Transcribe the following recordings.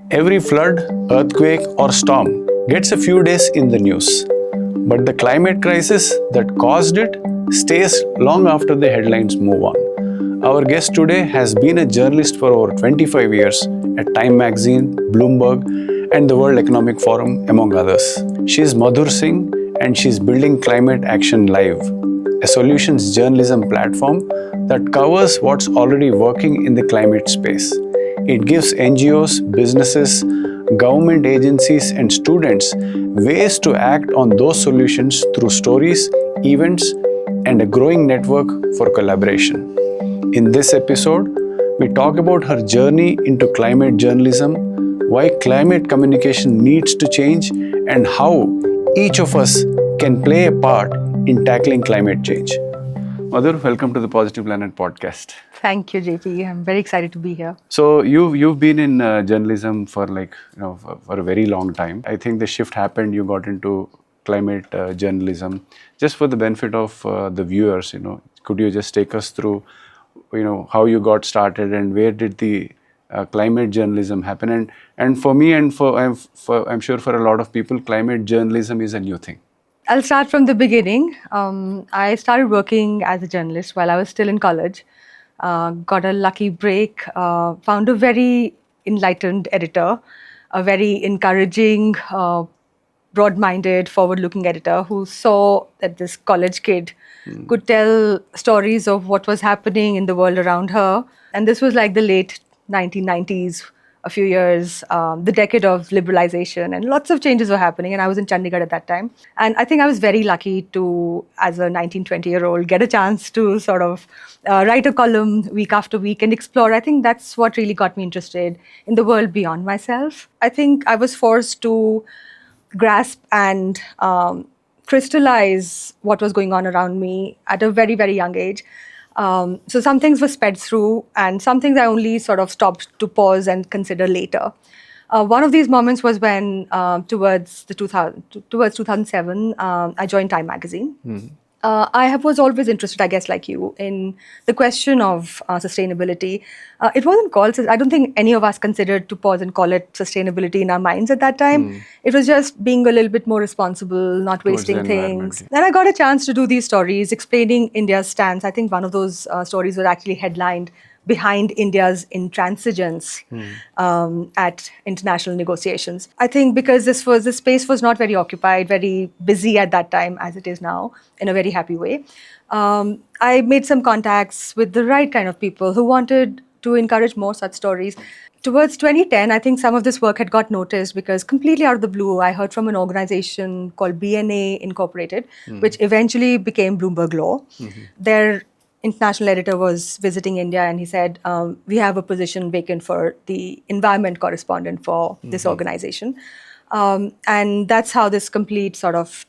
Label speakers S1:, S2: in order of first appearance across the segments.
S1: Every flood, earthquake, or storm gets a few days in the news. But the climate crisis that caused it stays long after the headlines move on. Our guest today has been a journalist for over 25 years at Time Magazine, Bloomberg, and the World Economic Forum, among others. She is Madhur Singh, and she is building Climate Action Live, a solutions journalism platform that covers what's already working in the climate space. It gives NGOs, businesses, government agencies, and students ways to act on those solutions through stories, events, and a growing network for collaboration. In this episode, we talk about her journey into climate journalism, why climate communication needs to change, and how each of us can play a part in tackling climate change. Madhur, welcome to the Positive Planet podcast.
S2: Thank you, JP. I'm very excited to be here.
S1: So you've been in journalism for for a very long time. I think the shift happened. You got into climate journalism. Just for the benefit of the viewers, could you just take us through, how you got started and where did the climate journalism happen? And for me and I'm sure for a lot of people, climate journalism is a new thing.
S2: I'll start from the beginning. I started working as a journalist while I was still in college. Got a lucky break, found a very enlightened editor, a very encouraging, broad-minded, forward-looking editor who saw that this college kid could tell stories of what was happening in the world around her. And this was like the late 1990s, a few years, the decade of liberalization, and lots of changes were happening. And I was in Chandigarh at that time. And I think I was very lucky to, as a 19, 20-year-old, get a chance to sort of write a column week after week and explore. I think that's what really got me interested in the world beyond myself. I think I was forced to grasp and crystallize what was going on around me at a very, very young age. So some things were sped through, and some things I only sort of stopped to pause and consider later. One of these moments was when, towards 2007, I joined Time Magazine. Mm-hmm. I was always interested, I guess, like you, in the question of sustainability. It wasn't called, I don't think any of us considered to pause and call it sustainability in our minds at that time. It was just being a little bit more responsible, not wasting things. Then I got a chance to do these stories explaining India's stance. I think one of those stories was actually headlined behind India's intransigence at international negotiations. I think because this space was not very occupied, very busy at that time as it is now, in a very happy way. I made some contacts with the right kind of people who wanted to encourage more such stories. Towards 2010, I think some of this work had got noticed because completely out of the blue, I heard from an organization called BNA Incorporated, which eventually became Bloomberg Law. Their international editor was visiting India, and he said, we have a position vacant for the environment correspondent for this organization. And that's how this complete sort of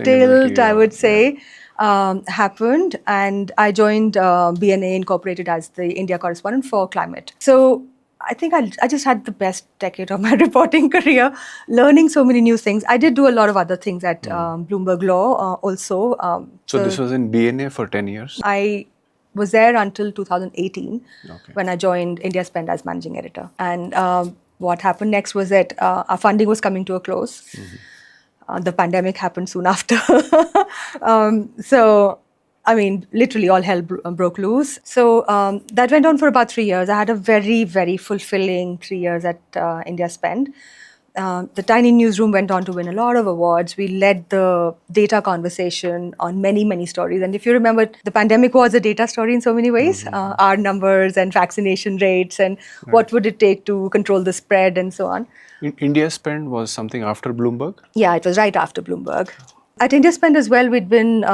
S2: tilt, I would say, happened. And I joined BNA Incorporated as the India correspondent for climate. So I think I just had the best decade of my reporting career, learning so many new things. I did do a lot of other things at Bloomberg Law also.
S1: So this was in BNA for 10 years?
S2: I was there until 2018 when I joined IndiaSpend as managing editor. And what happened next was that our funding was coming to a close. The pandemic happened soon after. So, I mean, literally all hell broke loose. So that went on for about 3 years. I had a very, very fulfilling 3 years at IndiaSpend. The tiny newsroom went on to win a lot of awards. We led the data conversation on many, many stories. And if you remember, the pandemic was a data story in so many ways. Our numbers and vaccination rates and what would it take to control the spread and so on.
S1: IndiaSpend was something after Bloomberg?
S2: Yeah, it was right after Bloomberg. At IndiaSpend as well, we'd been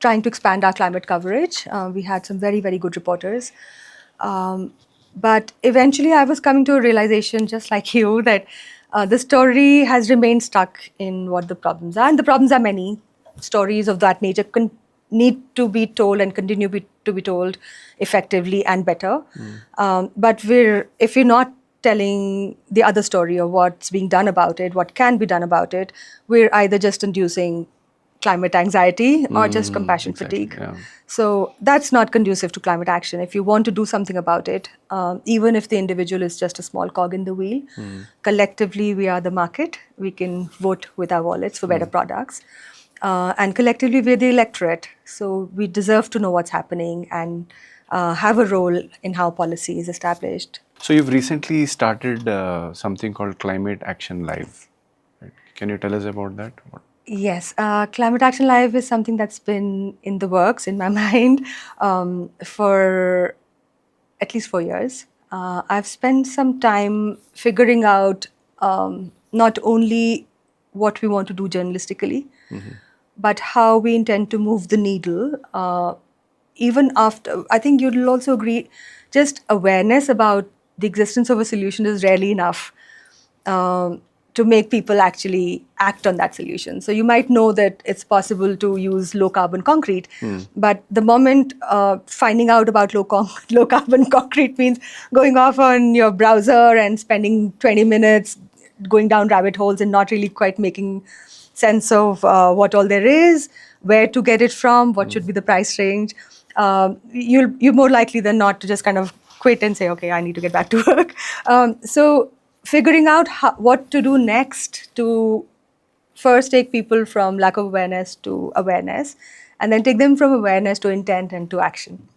S2: trying to expand our climate coverage. We had some very, very good reporters. But eventually I was coming to a realization, just like you, that the story has remained stuck in what the problems are. And the problems are many. Stories of that nature need to be told and continue to be told effectively and better. But if we're not telling the other story of what's being done about it, what can be done about it, we're either just inducing climate anxiety or just compassion
S1: exactly,
S2: fatigue.
S1: yeah.
S2: So that's not conducive to climate action. If you want to do something about it, even if the individual is just a small cog in the wheel, collectively we are the market. We can vote with our wallets for better products. And collectively we're the electorate. So we deserve to know what's happening and have a role in how policy is established.
S1: So you've recently started something called Climate Action Live. Right? Can you tell us about that?
S2: Yes, Climate Action Live is something that's been in the works in my mind for at least 4 years. I've spent some time figuring out not only what we want to do journalistically, but how we intend to move the needle. Even after, I think you'll also agree, just awareness about the existence of a solution is rarely enough to make people actually act on that solution. So you might know that it's possible to use low carbon concrete, but the moment finding out about low carbon concrete means going off on your browser and spending 20 minutes going down rabbit holes and not really quite making sense of what all there is, where to get it from, what should be the price range, you're more likely than not to just kind of quit and say, okay, I need to get back to work. So figuring out what to do next to first take people from lack of awareness to awareness, and then take them from awareness to intent and to action.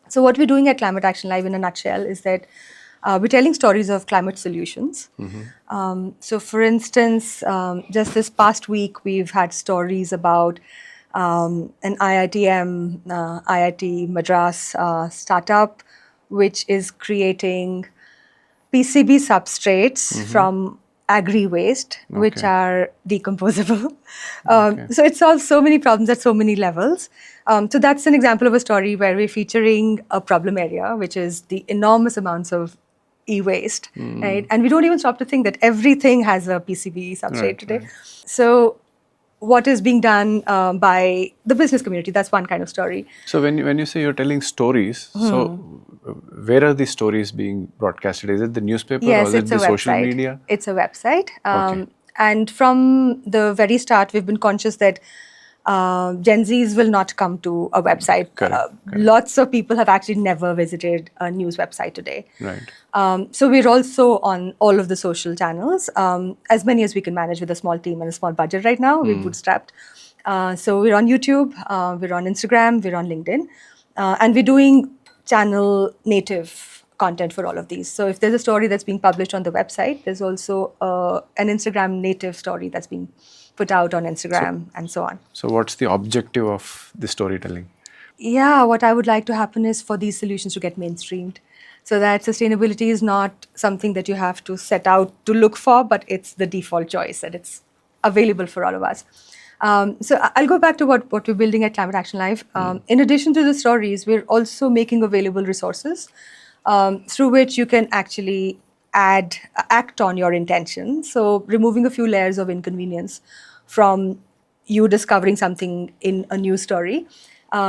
S2: So what we're doing at Climate Action Live in a nutshell is that we're telling stories of climate solutions. So for instance, just this past week, we've had stories about an IIT Madras startup, which is creating PCB substrates from agri-waste, which are decomposable. So it solves so many problems at so many levels. So that's an example of a story where we're featuring a problem area, which is the enormous amounts of e-waste, right? And we don't even stop to think that everything has a PCB substrate today. Right. So what is being done by the business community, that's one kind of story.
S1: So when you say you're telling stories, so where are these stories being broadcasted? Is it the newspaper or is it the social media?
S2: It's a website. And from the very start, we've been conscious that Gen Zs will not come to a website.
S1: Correct.
S2: Lots of people have actually never visited a news website today.
S1: Right.
S2: So we're also on all of the social channels, as many as we can manage with a small team and a small budget right now. We're bootstrapped. So we're on YouTube, we're on Instagram, we're on LinkedIn, and we're doing channel native content for all of these. So if there's a story that's being published on the website, there's also an Instagram native story that's being put out on Instagram and so on.
S1: So what's the objective of the storytelling?
S2: Yeah, what I would like to happen is for these solutions to get mainstreamed, so that sustainability is not something that you have to set out to look for, but it's the default choice, that it's available for all of us. So I'll go back to what we're building at Climate Action Live. In addition to the stories, we're also making available resources through which you can actually act on your intention. So removing a few layers of inconvenience from you discovering something in a news story.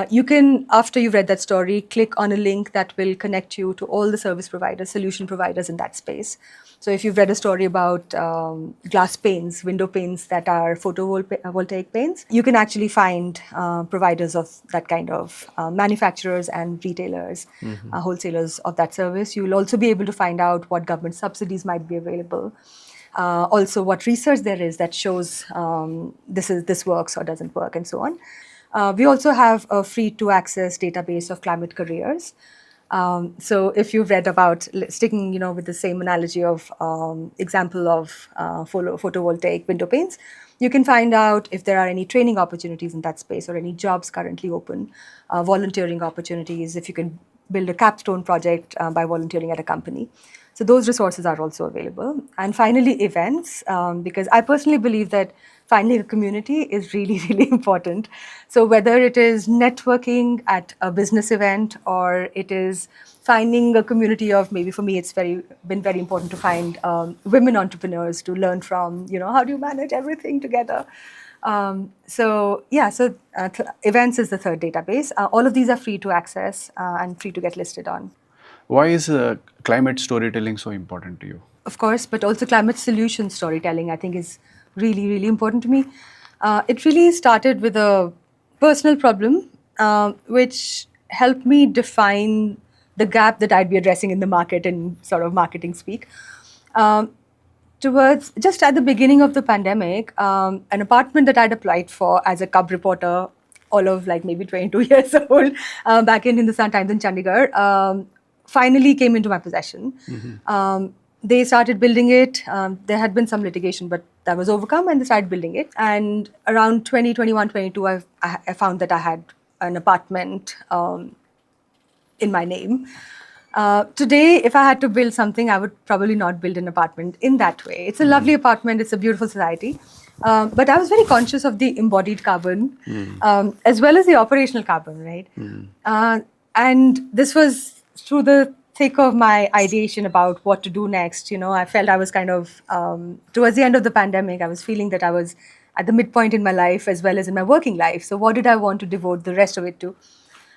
S2: You can, after you've read that story, click on a link that will connect you to all the service providers, solution providers in that space. So if you've read a story about glass panes, window panes that are photovoltaic panes, you can actually find providers of that kind of manufacturers and retailers, wholesalers of that service. You'll also be able to find out what government subsidies might be available. Also what research there is that shows this works or doesn't work and so on. We also have a free-to-access database of climate careers. So if you've read about, sticking with the same analogy of example of photovoltaic window panes, you can find out if there are any training opportunities in that space or any jobs currently open, volunteering opportunities, if you can build a capstone project by volunteering at a company. So those resources are also available. And finally, events, because I personally believe that finding a community is really, really important. So whether it is networking at a business event or it is finding a community of, maybe for me, it's been very important to find women entrepreneurs to learn from, how do you manage everything together? So events is the third database. All of these are free to access and free to get listed on.
S1: Why is climate storytelling so important to you?
S2: Of course, but also climate solution storytelling, I think, is really, really important to me. It really started with a personal problem, which helped me define the gap that I'd be addressing in the market in sort of marketing speak. Um, Towards just at the beginning of the pandemic, an apartment that I'd applied for as a cub reporter, all of like maybe 22 years old, back in Hindustan Times in Chandigarh, finally came into my possession. They started building it. There had been some litigation, but that was overcome, and they started building it. And around 2021, 22, I found that I had an apartment in my name. Today, if I had to build something, I would probably not build an apartment in that way. It's a lovely apartment, it's a beautiful society. But I was very conscious of the embodied carbon as well as the operational carbon, right? And this was through the thick of my ideation about what to do next. I felt I was kind of, towards the end of the pandemic, I was feeling that I was at the midpoint in my life as well as in my working life. So, what did I want to devote the rest of it to?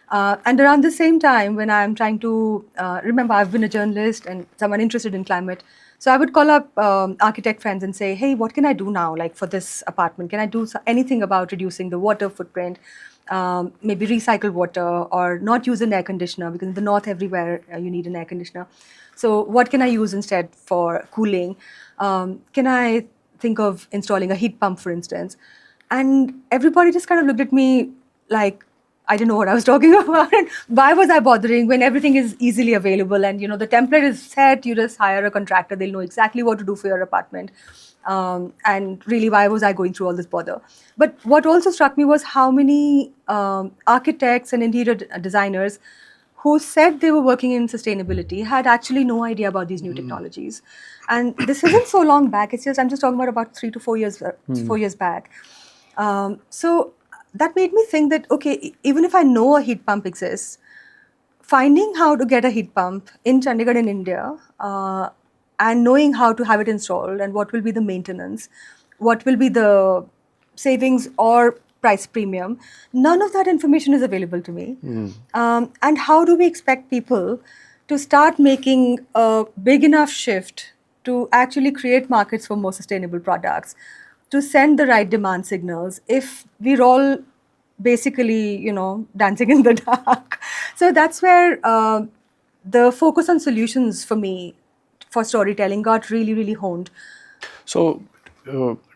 S2: And around the same time, when I'm trying to remember, I've been a journalist and someone interested in climate. So I would call up architect friends and say, hey, what can I do now, like for this apartment? Can I do anything about reducing the water footprint? Maybe recycle water or not use an air conditioner, because in the north, everywhere you need an air conditioner. So what can I use instead for cooling? Can I think of installing a heat pump, for instance? And everybody just kind of looked at me like, I didn't know what I was talking about. Why was I bothering when everything is easily available and the template is set? You just hire a contractor; they'll know exactly what to do for your apartment. And really, why was I going through all this bother? But what also struck me was how many architects and interior designers who said they were working in sustainability had actually no idea about these new technologies. And this isn't so long back. I'm just talking about 3 to 4 years, 4 years back. So that made me think that, okay, even if I know a heat pump exists, finding how to get a heat pump in Chandigarh in India and knowing how to have it installed and what will be the maintenance, what will be the savings or price premium, none of that information is available to me. And how do we expect people to start making a big enough shift to actually create markets for more sustainable products, to send the right demand signals if we're all basically, dancing in the dark? So that's where the focus on solutions for me for storytelling got really, really honed.
S1: So,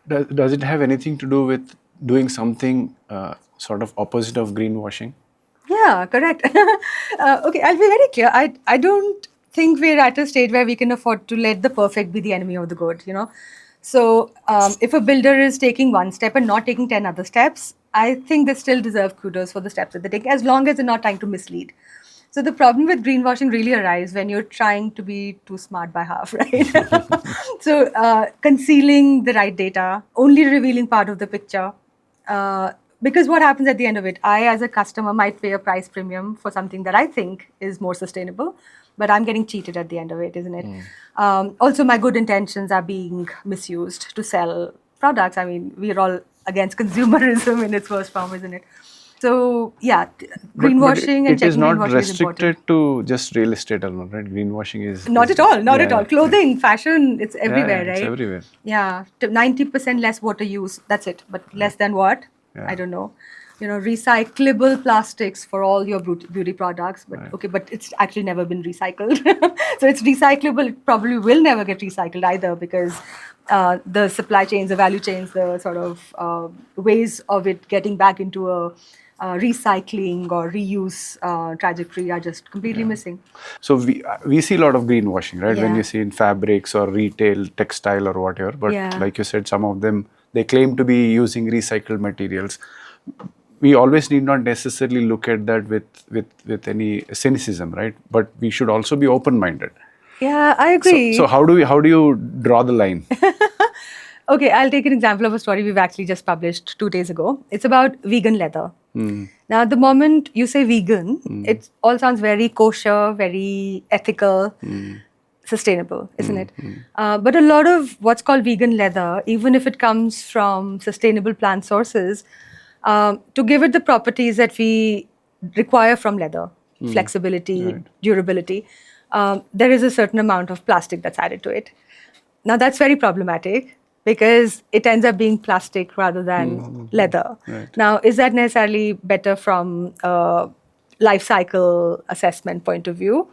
S1: does it have anything to do with doing something sort of opposite of greenwashing?
S2: Yeah, correct. Okay, I'll be very clear. I don't think we're at a stage where we can afford to let the perfect be the enemy of the good, So if a builder is taking one step and not taking 10 other steps, I think they still deserve kudos for the steps that they take, as long as they're not trying to mislead. So the problem with greenwashing really arises when you're trying to be too smart by half, right? So concealing the right data, only revealing part of the picture. Because what happens at the end of it, I as a customer might pay a price premium for something that I think is more sustainable, but I'm getting cheated at the end of it, isn't it? Also, my good intentions are being misused to sell products. I mean, we're all against consumerism in its worst form, isn't it? So, yeah, greenwashing and
S1: it is
S2: checking
S1: not
S2: greenwashing is important.
S1: restricted to just real estate alone, right? Greenwashing is...
S2: Not at all, not at all. Clothing, fashion, it's everywhere,
S1: it's
S2: right?
S1: everywhere.
S2: Yeah, 90% less water use, that's it. But less than what? I don't know. Recyclable plastics for all your beauty products. But okay, but it's actually never been recycled. So it's recyclable. It probably will never get recycled either, because the supply chains, the value chains, the sort of ways of it getting back into a recycling or reuse trajectory are just completely missing.
S1: So we see a lot of greenwashing, right? When
S2: Yeah.
S1: you see in fabrics or retail, textile or whatever. But like you said, some of them, they claim to be using recycled materials. We always need not necessarily look at that with any cynicism, right? But we should also be open-minded.
S2: Yeah, I agree.
S1: So how do you draw the line?
S2: Okay, I'll take an example of a story we've actually just published 2 days ago. It's about vegan leather. Now, the moment you say vegan, it all sounds very kosher, very ethical, sustainable, isn't it? But a lot of what's called vegan leather, even if it comes from sustainable plant sources, to give it the properties that we require from leather, flexibility, durability, there is a certain amount of plastic that's added to it. Now, that's very problematic, because it ends up being plastic rather than leather.
S1: Right.
S2: Now, is that necessarily better from a life cycle assessment point of view?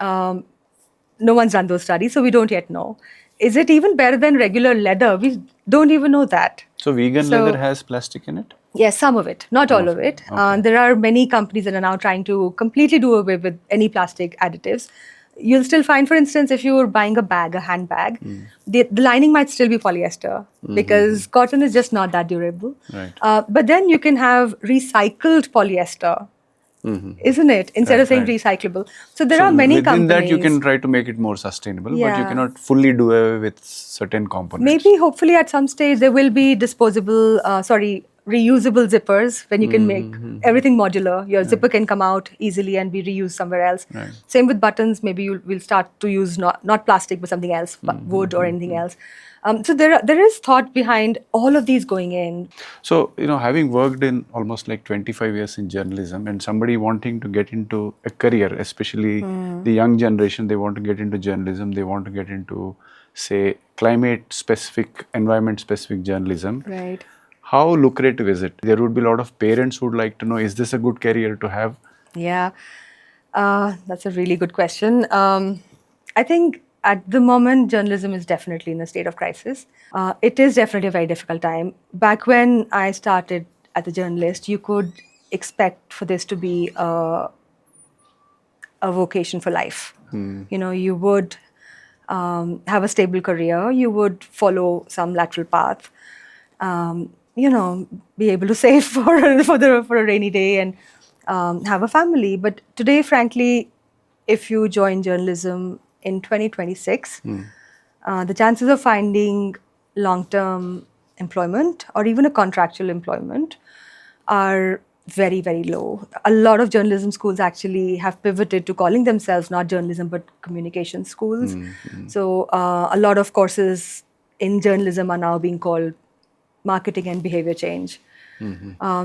S2: No one's done those studies, so we don't yet know. Is it even better than regular leather? We don't even know that.
S1: So vegan
S2: So-
S1: leather has plastic in it?
S2: Yes, some of it, not all of it.
S1: Okay.
S2: There are many companies that are now trying to completely do away with any plastic additives. You'll still find, for instance, if you're buying a bag, a handbag, the lining might still be polyester because cotton is just not that durable.
S1: Right.
S2: But then you can have recycled polyester, isn't it? Instead of saying
S1: Right.
S2: recyclable. So there are many
S1: within
S2: companies.
S1: that you can try to make it more sustainable, but you
S2: Yeah.
S1: cannot fully do away with certain components.
S2: Maybe, hopefully, at some stage there will be reusable zippers when you can make everything modular. Your zipper can come out easily and be reused somewhere else.
S1: Right.
S2: Same with buttons. Maybe we'll start to use not plastic but something else, wood or anything else. So there is thought behind all of these going in.
S1: So, having worked in almost like 25 years in journalism and somebody wanting to get into a career, especially the young generation, they want to get into journalism, they want to get into, say, climate-specific, environment-specific journalism.
S2: Right.
S1: How lucrative is it? There would be a lot of parents who would like to know, is this a good career to have?
S2: Yeah, that's a really good question. I think at the moment, journalism is definitely in a state of crisis. It is definitely a very difficult time. Back when I started as a journalist, you could expect for this to be a vocation for life. You would have a stable career, you would follow some lateral path, be able to save for a rainy day and have a family. But today, frankly, if you join journalism in 2026, the chances of finding long-term employment or even a contractual employment are very, very low. A lot of journalism schools actually have pivoted to calling themselves not journalism but communication schools. So a lot of courses in journalism are now being called marketing and behavior change.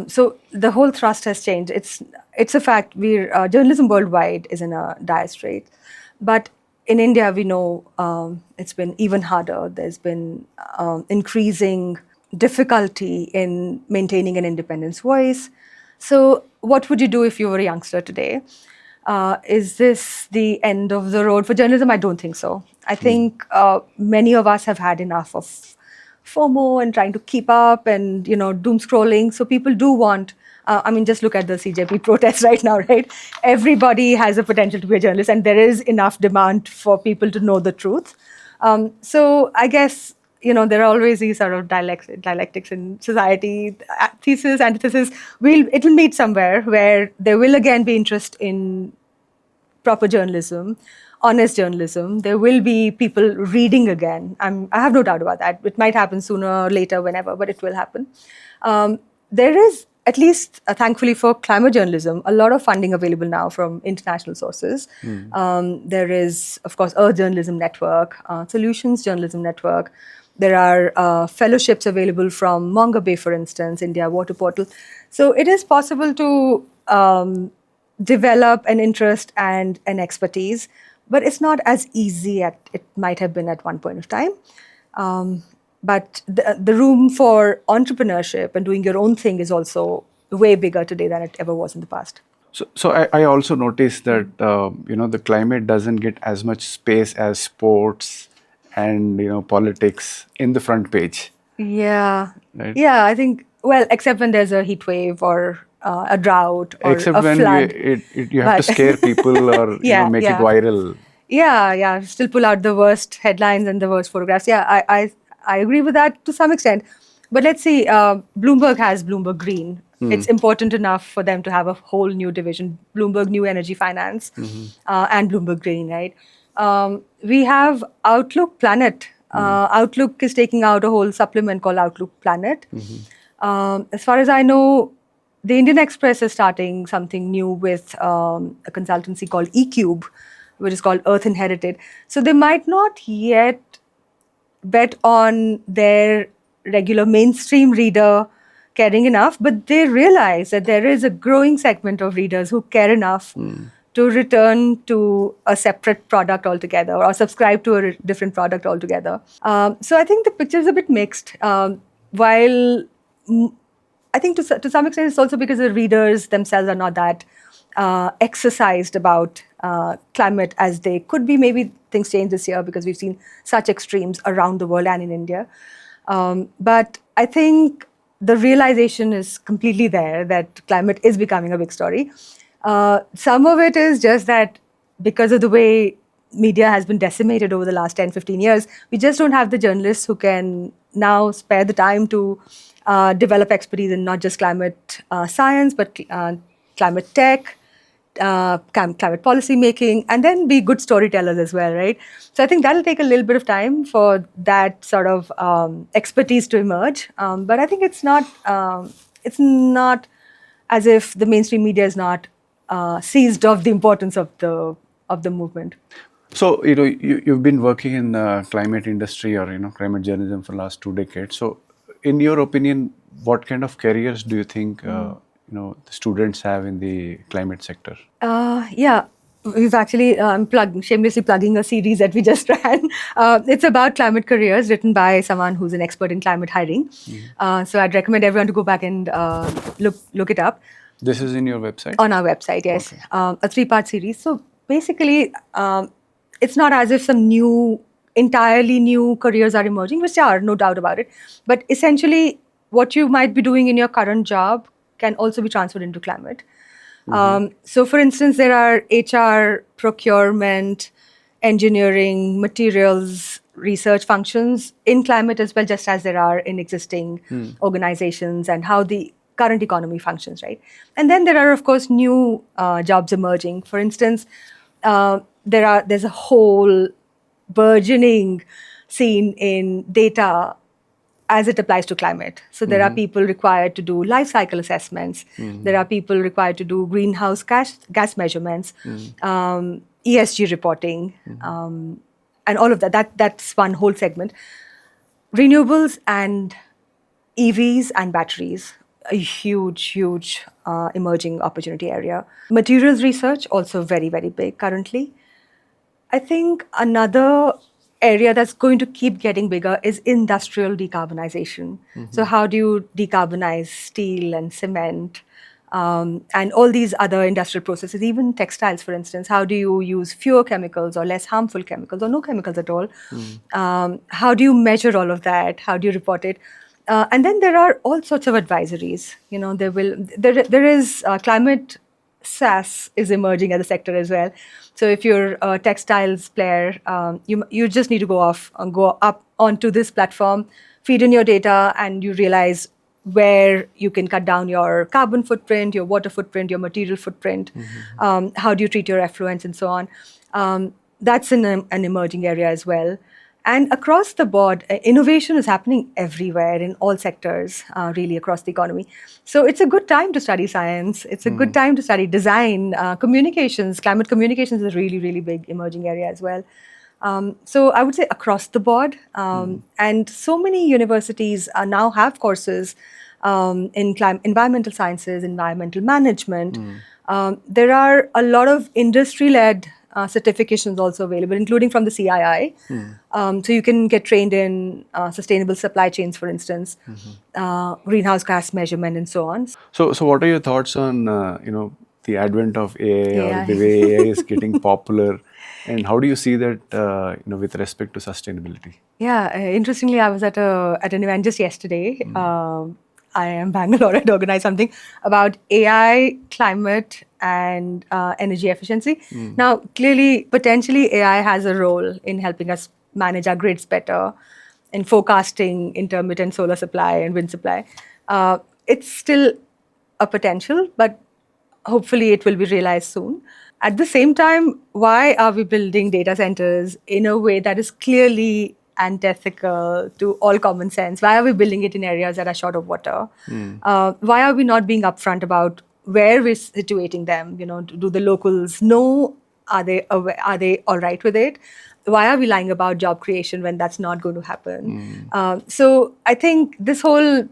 S2: So the whole thrust has changed. It's a fact. Journalism worldwide is in a dire strait, but in India we know it's been even harder. There's been increasing difficulty in maintaining an independent voice. So what would you do if you were a youngster today? Is this the end of the road for journalism? I don't think so. I think many of us have had enough of FOMO and trying to keep up and doom scrolling. So people do want. Just look at the CJP protests right now, right? Everybody has a potential to be a journalist, and there is enough demand for people to know the truth. So I guess there are always these sort of dialectics in society, thesis, antithesis. It will meet somewhere where there will again be interest in proper journalism, honest journalism. There will be people reading again. I have no doubt about that. It might happen sooner or later, whenever, but it will happen. There is, at least thankfully for climate journalism, a lot of funding available now from international sources. There is, of course, Earth Journalism Network, Solutions Journalism Network. There are fellowships available from Monga Bay, for instance, India Water Portal. So it is possible to develop an interest and an expertise, but it's not as easy as it might have been at one point of time. But the room for entrepreneurship and doing your own thing is also way bigger today than it ever was in the past.
S1: So I also noticed that the climate doesn't get as much space as sports and politics in the front page.
S2: Yeah,
S1: right?
S2: Yeah. I think except when there's a heat wave or a drought or
S1: except
S2: a
S1: when
S2: flood.
S1: you have to scare people or make it viral.
S2: Yeah. Still pull out the worst headlines and the worst photographs. Yeah, I agree with that to some extent. But let's see, Bloomberg has Bloomberg Green. It's important enough for them to have a whole new division, Bloomberg New Energy Finance and Bloomberg Green, right? We have Outlook Planet. Outlook is taking out a whole supplement called Outlook Planet. As far as I know, the Indian Express is starting something new with a consultancy called eCube, which is called Earth Inherited. So they might not yet bet on their regular mainstream reader caring enough, but they realize that there is a growing segment of readers who care enough to return to a separate product altogether or subscribe to a different product altogether. So I think the picture is a bit mixed. While I think to some extent it's also because the readers themselves are not that exercised about climate as they could be. Maybe things change this year because we've seen such extremes around the world and in India. But I think the realization is completely there that climate is becoming a big story. Some of it is just that because of the way media has been decimated over the last 10, 15 years, we just don't have the journalists who can now spare the time to develop expertise in not just climate science, but climate tech, climate policy making, and then be good storytellers as well, right? So I think that'll take a little bit of time for that sort of expertise to emerge. But I think it's not as if the mainstream media is not seized of the importance of the movement.
S1: So, you've been working in the climate industry or, climate journalism for the last 2 decades. So, in your opinion, what kind of careers do you think, the students have in the climate sector?
S2: Yeah, we've actually shamelessly plugging a series that we just ran. It's about climate careers written by someone who's an expert in climate hiring. So I'd recommend everyone to go back and look it up.
S1: This is in your website?
S2: On our website, yes. Okay. A 3-part series. So basically, it's not as if some entirely new careers are emerging, which are, no doubt about it. But essentially, what you might be doing in your current job can also be transferred into climate. So for instance, there are HR, procurement, engineering, materials, research functions in climate as well, just as there are in existing organizations and how the current economy functions, right? And then there are, of course, new jobs emerging. For instance, there's a whole burgeoning scene in data as it applies to climate. So there are people required to do life cycle assessments. There are people required to do greenhouse gas measurements, ESG reporting, and all of that. That's one whole segment. Renewables and EVs and batteries, a huge emerging opportunity area. Materials research, also very, very big currently. I think another area that's going to keep getting bigger is industrial decarbonization. So how do you decarbonize steel and cement and all these other industrial processes, even textiles, for instance? How do you use fewer chemicals or less harmful chemicals or no chemicals at all? How do you measure all of that? How do you report it? And then there are all sorts of advisories. There is climate SaaS is emerging as a sector as well. So if you're a textiles player, you just need to go up onto this platform, feed in your data, and you realize where you can cut down your carbon footprint, your water footprint, your material footprint. How do you treat your effluents and so on? That's an emerging area as well. And across the board, innovation is happening everywhere in all sectors, really across the economy. So it's a good time to study science. It's a good time to study design, communications. Climate communications is a really, really big emerging area as well. So I would say across the board. And so many universities now have courses in environmental sciences, environmental management. There are a lot of industry-led certifications also available, including from the CII. So you can get trained in sustainable supply chains, for instance, greenhouse gas measurement, and so on.
S1: So what are your thoughts on the advent of AI or the way AI is getting popular, and how do you see that with respect to sustainability?
S2: Yeah, interestingly, I was at an event just yesterday. I am Bangalore. I'd organized something about AI, climate, and energy efficiency. Now, clearly, potentially, AI has a role in helping us manage our grids better, in forecasting intermittent solar supply and wind supply. It's still a potential, but hopefully it will be realized soon. At the same time, why are we building data centers in a way that is clearly antithetical to all common sense? Why are we building it in areas that are short of water? Why are we not being upfront about where we're situating them? Do the locals know? Are they all right with it? Why are we lying about job creation when that's not going to happen? So I think this whole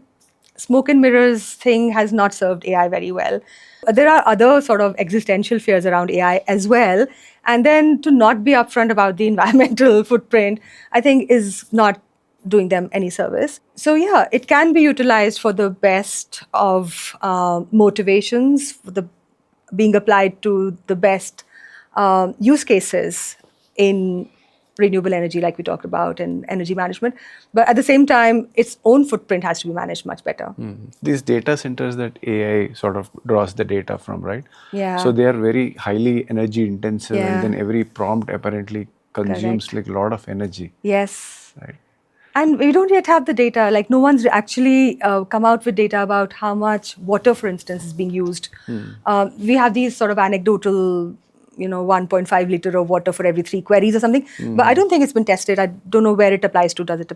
S2: smoke and mirrors thing has not served AI very well. There are other sort of existential fears around AI as well. And then to not be upfront about the environmental footprint, I think is not doing them any service. So yeah, it can be utilized for the best of motivations, for the being applied to the best use cases in renewable energy, like we talked about, and energy management. But at the same time, its own footprint has to be managed much better.
S1: These data centers that AI sort of draws the data from, right?
S2: Yeah.
S1: So they are very highly energy intensive,
S2: Yeah.
S1: and then every prompt apparently consumes
S2: Correct.
S1: like a lot of energy,
S2: Yes.
S1: right?
S2: And we don't yet have the data. Like, no one's actually come out with data about how much water, for instance, is being used. We have these sort of anecdotal, 1.5 liter of water for every 3 queries or something. But I don't think it's been tested. I don't know where it applies to. Does it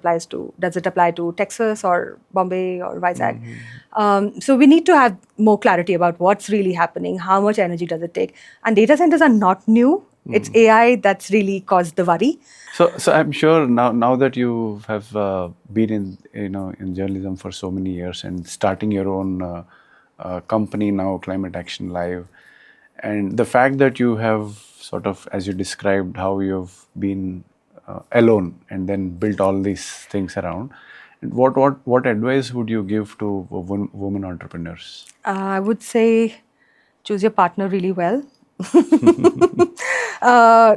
S2: apply to Texas or Bombay or Vizag? So we need to have more clarity about what's really happening. How much energy does it take? And data centers are not new. It's AI that's really caused the worry.
S1: So I'm sure now that you have been in journalism for so many years and starting your own company now, Climate Action Live, and the fact that you have sort of, as you described, how you've been alone and then built all these things around. What advice would you give to women entrepreneurs?
S2: I would say choose your partner really well. uh,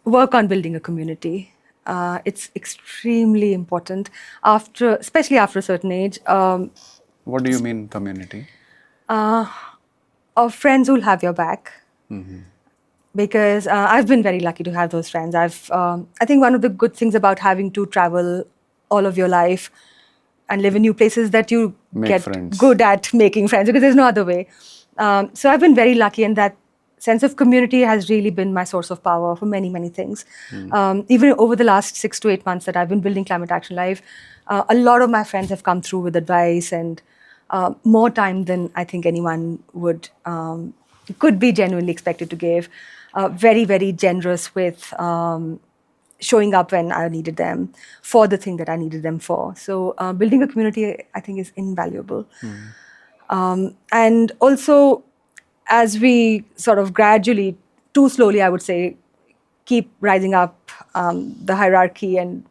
S2: Work on building a community. It's extremely important, especially after a certain age.
S1: What do you mean community?
S2: Of friends who'll have your back. Because I've been very lucky to have those friends. I think one of the good things about having to travel all of your life and live in new places that you get
S1: friends.
S2: good at making friends, because there's no other way. So I've been very lucky, and that sense of community has really been my source of power for many, many things. Even over the last 6 to 8 months that I've been building Climate Action Live, a lot of my friends have come through with advice and more time than I think anyone could be genuinely expected to give. Very, very generous with showing up when I needed them for the thing that I needed them for. So building a community, I think, is invaluable. And also, as we sort of gradually, too slowly, I would say, keep rising up the hierarchy and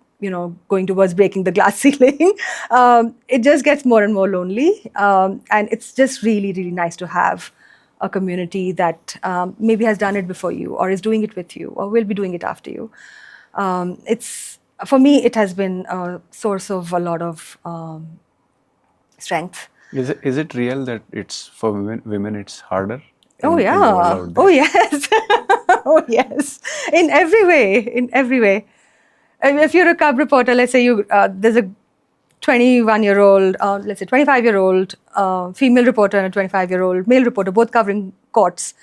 S2: going towards breaking the glass ceiling, it just gets more and more lonely. And it's just really, really nice to have a community that maybe has done it before you, or is doing it with you, or will be doing it after you. For me, it has been a source of a lot of strength.
S1: Is it real that it's for women it's harder?
S2: Oh yeah. Oh yes. Oh yes. In every way. If you're a cub reporter, let's say there's a 21-year-old, let's say 25-year-old female reporter and a 25-year-old male reporter, both covering courts.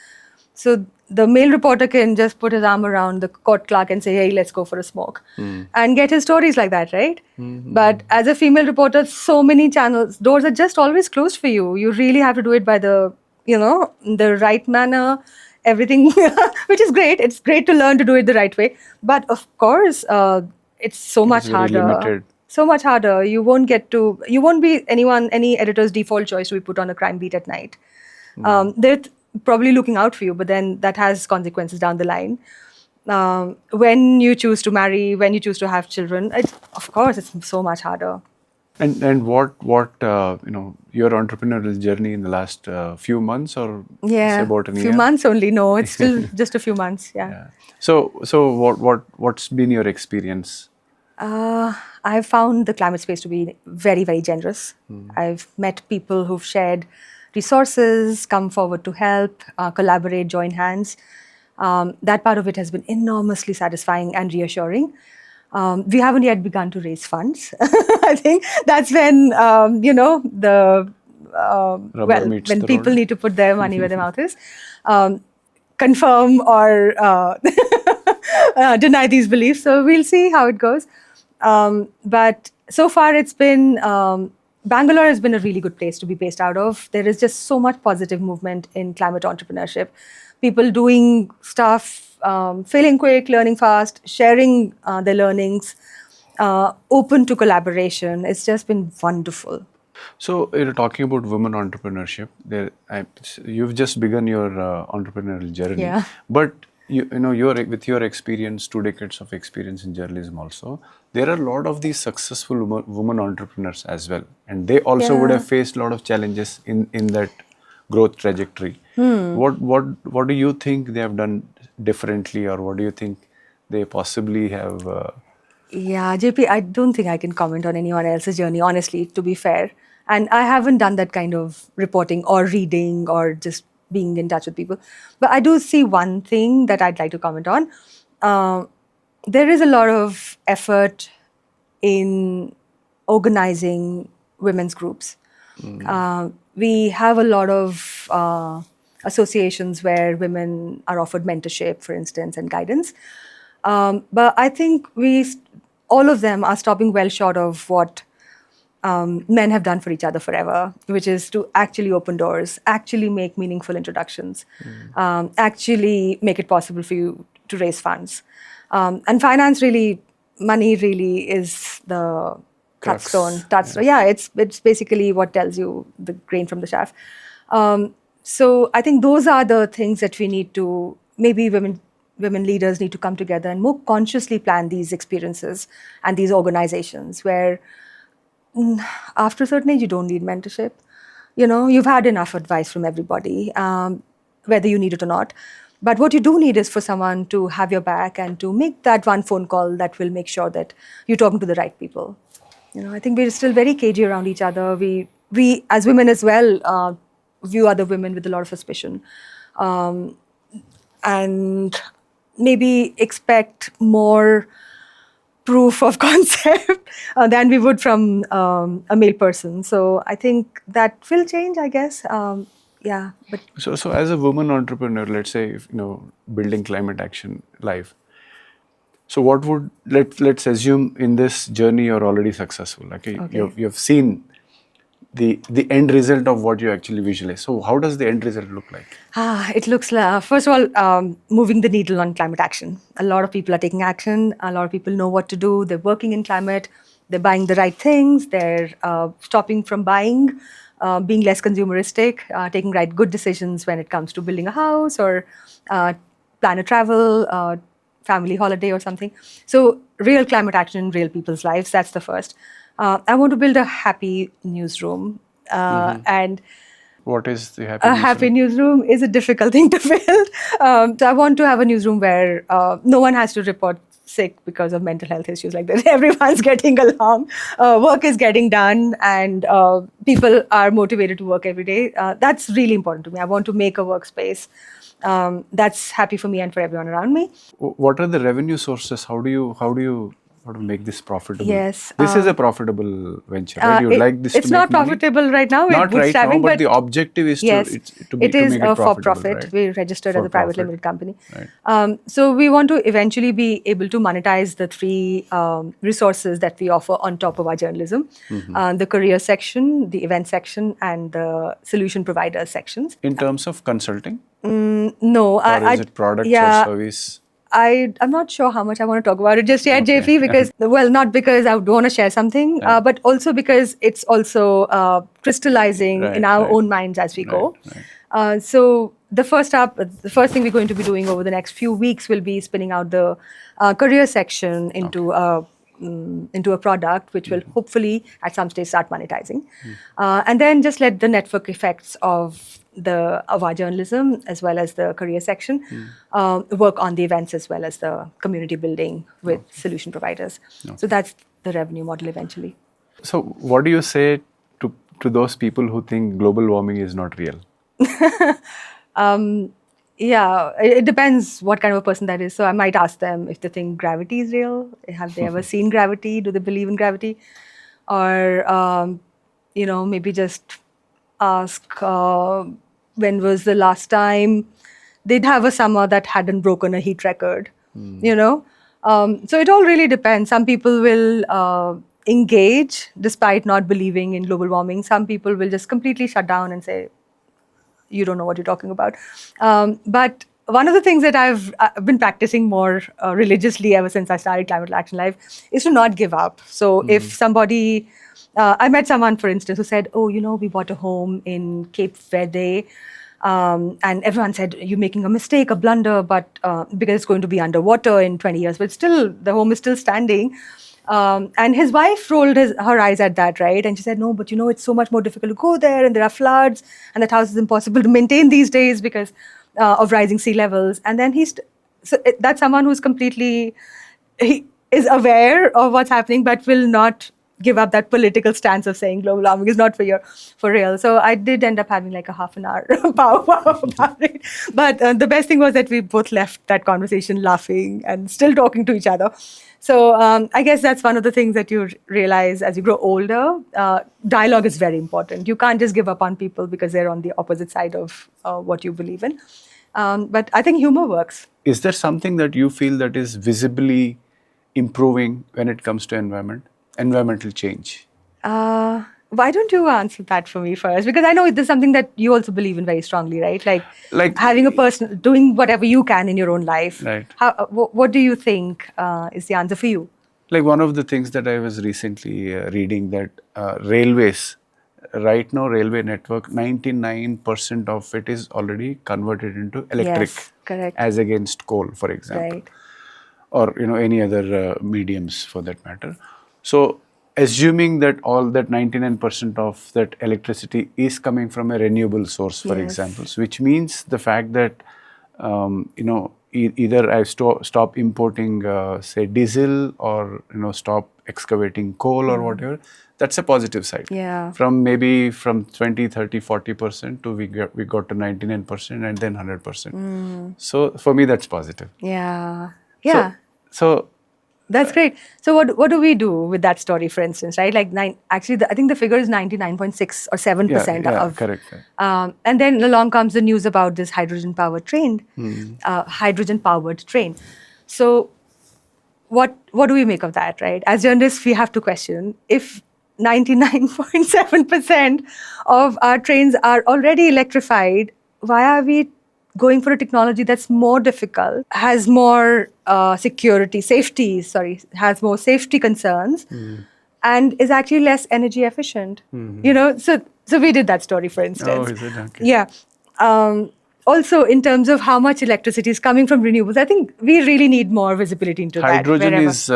S2: So the male reporter can just put his arm around the court clerk and say, hey, let's go for a smoke, and get his stories like that, right? But as a female reporter, so many doors are just always closed for you. You really have to do it by the right manner, everything, which is great. It's great to learn to do it the right way. But of course, it's so much harder.
S1: Limited.
S2: So much harder. You won't be any editor's default choice to be put on a crime beat at night. They're probably looking out for you, but then that has consequences down the line. When you choose to marry, when you choose to have children, of course, it's so much harder.
S1: And what your entrepreneurial journey in the last few months, or say about a year?
S2: Few months only. No, it's still just a few months. Yeah.
S1: So what's been your experience?
S2: I've found the climate space to be very, very generous. I've met people who've shared resources, come forward to help, collaborate, join hands. That part of it has been enormously satisfying and reassuring. We haven't yet begun to raise funds. I think that's when, when people need to put their money where their mouth is, confirm or deny these beliefs. So we'll see how it goes. But so far it's been, Bangalore has been a really good place to be based out of. There is just so much positive movement in climate entrepreneurship. People doing stuff, failing quick, learning fast, sharing their learnings, open to collaboration. It's just been wonderful.
S1: So you're talking about women entrepreneurship. You've just begun your entrepreneurial journey,
S2: Yeah.
S1: but with your experience, 2 decades of experience in journalism, also there are a lot of these successful women entrepreneurs as well, and they also would
S2: Yeah.
S1: have faced a lot of challenges in that growth trajectory. What do you think they have done differently, or what do you think they possibly have?
S2: Yeah, JP, I don't think I can comment on anyone else's journey, honestly, to be fair. And I haven't done that kind of reporting or reading or just being in touch with people. But I do see one thing that I'd like to comment on. Uh, there is a lot of effort in organizing women's groups. We have a lot of associations where women are offered mentorship, for instance, and guidance. But I think all of them are stopping well short of what men have done for each other forever, which is to actually open doors, actually make meaningful introductions, actually make it possible for you to raise funds. And finance really, money really is the
S1: Crux,
S2: touchstone. Yeah, it's basically what tells you the grain from the chaff. So I think those are the things that we need to, maybe women leaders need to come together and more consciously plan these experiences and these organizations where after a certain age, you don't need mentorship. You've had enough advice from everybody, whether you need it or not. But what you do need is for someone to have your back and to make that one phone call that will make sure that you're talking to the right people. I think we're still very cagey around each other. We as women as well, view other women with a lot of suspicion. And maybe expect more proof of concept than we would from a male person. So I think that will change, I guess. Yeah, but
S1: So as a woman entrepreneur, let's say, building climate action live. So what would let's assume in this journey you're already successful. Okay,
S2: Okay.
S1: you've seen the end result of what you actually visualize. So how does the end result look like?
S2: It looks like, first of all, moving the needle on climate action. A lot of people are taking action. A lot of people know what to do. They're working in climate. They're buying the right things. They're stopping from buying, being less consumeristic, taking good decisions when it comes to building a house or plan a travel, family holiday or something. So real climate action in real people's lives, that's the first. I want to build a happy newsroom. And
S1: What is the
S2: a happy newsroom is a difficult thing to build. So I want to have a newsroom where no one has to report sick because of mental health issues like that. Everyone's getting along, work is getting done, and people are motivated to work every day. That's really important to me. I want to make a workspace that's happy for me and for everyone around me.
S1: What are the revenue sources? How do you make this profitable?
S2: Yes,
S1: this is a profitable venture, right? You like this
S2: it's
S1: to make
S2: not
S1: money?
S2: profitable right now.
S1: Not
S2: We're
S1: right now,
S2: bootstrapping,
S1: but the objective is
S2: yes,
S1: to
S2: it is
S1: make it
S2: for
S1: profitable,
S2: profit.
S1: right?
S2: We're registered as
S1: For
S2: a private
S1: profit.
S2: limited company.
S1: Right.
S2: So we want to eventually be able to monetize the three resources that we offer on top of our journalism: the career section, the event section, and the solution provider sections.
S1: In terms of consulting,
S2: No,
S1: or is it products
S2: yeah,
S1: or service?
S2: I'm not sure how much I want to talk about it just yet, JP, because, well, not because I would want to share something, but also because it's also crystallizing in our own minds as we go. So the first thing we're going to be doing over the next few weeks will be spinning out the career section into a product, which will hopefully at some stage start monetizing, and then just let the network effects of our journalism as well as the career section work on the events as well as the community building with solution providers. So that's the revenue model eventually.
S1: So what do you say to those people who think global warming is not real?
S2: Yeah, it depends what kind of a person that is. So I might ask them if they think gravity is real. Have they ever seen gravity? Do they believe in gravity? Or, maybe just ask when was the last time they'd have a summer that hadn't broken a heat record, So it all really depends. Some people will engage despite not believing in global warming. Some people will just completely shut down and say, you don't know what you're talking about. But one of the things that I've been practicing more religiously ever since I started Climate Action Live is to not give up. So if somebody I met someone, for instance, who said, "Oh, we bought a home in Cape Verde." And everyone said, "You're making a mistake, a blunder, but because it's going to be underwater in 20 years, but still, the home is still standing." And his wife rolled her eyes at that, right? And she said, "No, but it's so much more difficult to go there, and there are floods, and that house is impossible to maintain these days because of rising sea levels." And then that's someone who's completely, he is aware of what's happening, but will not give up that political stance of saying global warming is not for real. So I did end up having like a half an hour power about it. But the best thing was that we both left that conversation laughing and still talking to each other. So I guess that's one of the things that you realize as you grow older. Dialogue is very important. You can't just give up on people because they're on the opposite side of what you believe in. But I think humor works.
S1: Is there something that you feel that is visibly improving when it comes to environmental change?
S2: Why don't you answer that for me first? Because I know this is something that you also believe in very strongly, right? Like having a person doing whatever you can in your own life.
S1: Right.
S2: What do you think is the answer for you?
S1: Like one of the things that I was recently reading that railways, right now railway network, 99% of it is already converted into electric.
S2: Yes, correct.
S1: As against coal, for example.
S2: Right.
S1: Or any other mediums for that matter. So assuming that all that 99% of that electricity is coming from a renewable source, for example, which means the fact that either I stop importing say diesel or stop excavating coal or whatever, that's a positive side.
S2: Yeah.
S1: From 20, 30, 40% to we got to 99% and then 100%. So for me that's positive.
S2: Yeah. Yeah.
S1: So
S2: that's great. So what do we do with that story, for instance, right? Like I think the figure is 99.6 or 7% of.
S1: Correct.
S2: And then along comes the news about this hydrogen-powered train. So what do we make of that, right? As journalists, we have to question if 99.7% of our trains are already electrified, why are we going for a technology that's more difficult, has more has more safety concerns, and is actually less energy efficient? So we did that story, for instance.
S1: Oh, is it? Okay.
S2: Yeah. Also, in terms of how much electricity is coming from renewables, I think we really need more visibility into
S1: Hydrogen
S2: that.
S1: is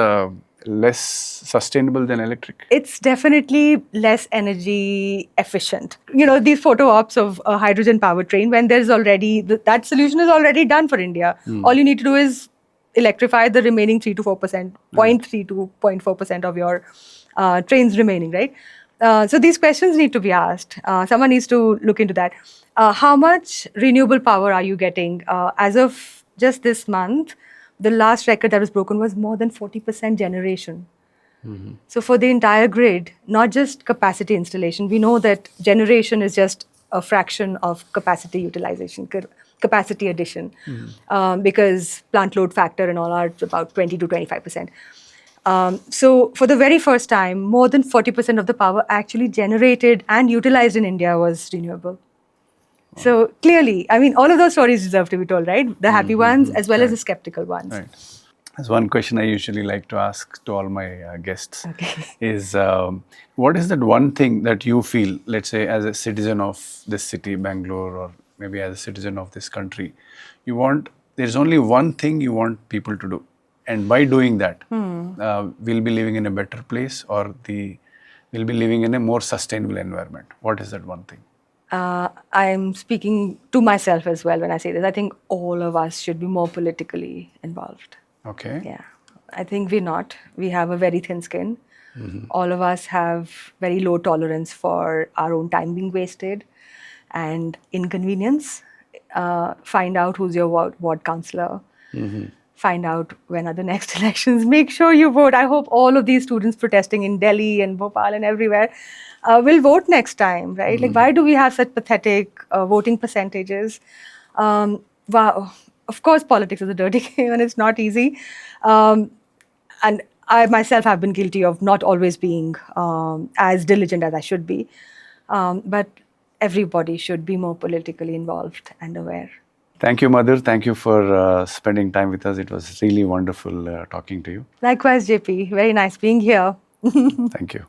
S1: less sustainable than electric?
S2: It's definitely less energy efficient. These photo ops of a hydrogen-powered train, when there's already, that solution is already done for India. All you need to do is electrify the remaining 3 to 4%, 0.3 to 0.4% of your trains remaining, right? So these questions need to be asked. Someone needs to look into that. How much renewable power are you getting? As of just this month, the last record that was broken was more than 40% generation. So for the entire grid, not just capacity installation, we know that generation is just a fraction of capacity utilization, capacity addition, because plant load factor and all are about 20 to 25%. So for the very first time, more than 40% of the power actually generated and utilized in India was renewable. So clearly, I mean, all of those stories deserve to be told, right? The happy ones as well as the skeptical ones.
S1: Right. There's one question I usually like to ask to all my guests is, what is that one thing that you feel, let's say as a citizen of this city, Bangalore, or maybe as a citizen of this country, there's only one thing you want people to do. And by doing that, we'll be living in a better place, or we'll be living in a more sustainable environment. What is that one thing?
S2: I'm speaking to myself as well when I say this. I think all of us should be more politically involved.
S1: Okay.
S2: Yeah. I think we're not. We have a very thin skin. All of us have very low tolerance for our own time being wasted and inconvenience. Find out who's your ward councillor. Find out when are the next elections. Make sure you vote. I hope all of these students protesting in Delhi and Bhopal and everywhere will vote next time, right? Like, why do we have such pathetic voting percentages? Wow. Of course, politics is a dirty game and it's not easy. And I myself have been guilty of not always being as diligent as I should be. But everybody should be more politically involved and aware.
S1: Thank you, Madhur. Thank you for spending time with us. It was really wonderful talking to you.
S2: Likewise, JP. Very nice being here.
S1: Thank you.